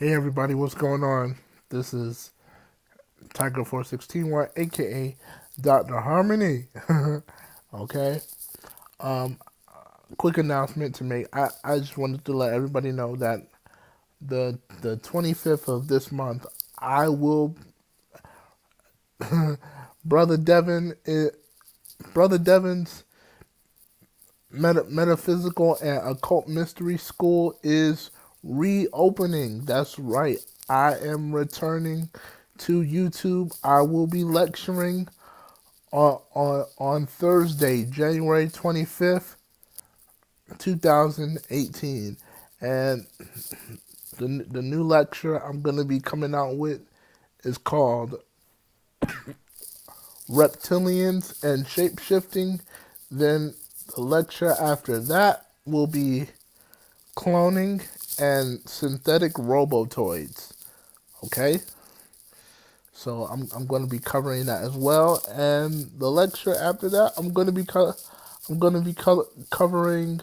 Hey everybody, what's going on? This is Tiger46T1, aka Dr. Harmony. Okay. Um, Quick announcement to make. I just wanted to let everybody know that the 25th of this month, I will Brother Devon Brother Devon's Metaphysical and Occult Mystery School is reopening. That's right. I am returning to YouTube. I will be lecturing on Thursday, January 25th, 2018. And the new lecture I'm going to be coming out with is called Reptilians and Shapeshifting. Then the lecture after that will be cloning and synthetic robotoids. Okay? So I'm going to be covering that as well, and the lecture after that I'm going to be covering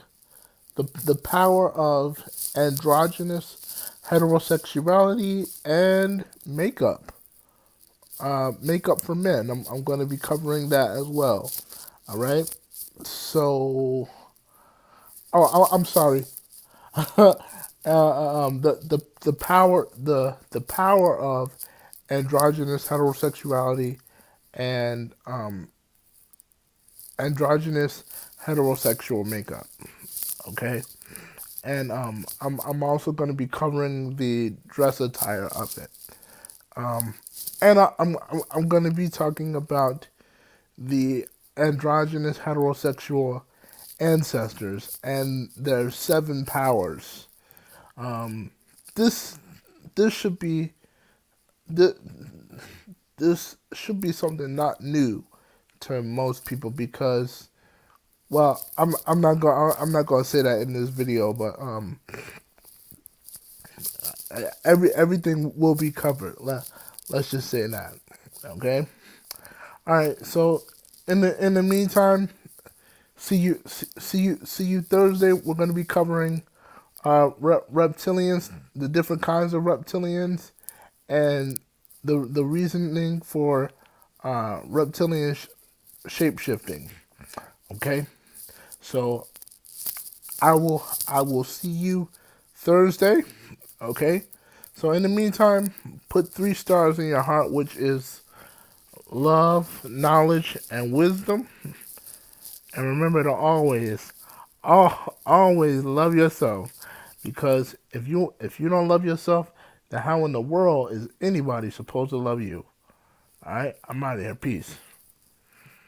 the power of androgynous heterosexuality and makeup. Makeup for men. I'm going to be covering that as well. All right. So, I'm sorry. The power of androgynous heterosexuality and androgynous heterosexual makeup. Okay, and I'm also going to be covering the dress attire of it. And I'm going to be talking about the androgynous heterosexual ancestors and their 7 powers. This this should be this, this should be something not new to most people because, well, I'm not gonna say that in this video, but everything will be covered. Let's just say that. Okay. All right. So in the meantime, see you Thursday. We're gonna be covering reptilians, the different kinds of reptilians, and the reasoning for reptilian shape shifting. Okay, so I will see you Thursday. Okay, so in the meantime, put 3 stars in your heart, which is love, knowledge, and wisdom. And remember to always love yourself, because if you don't love yourself, then how in the world is anybody supposed to love you? All right, I'm out of here. Peace.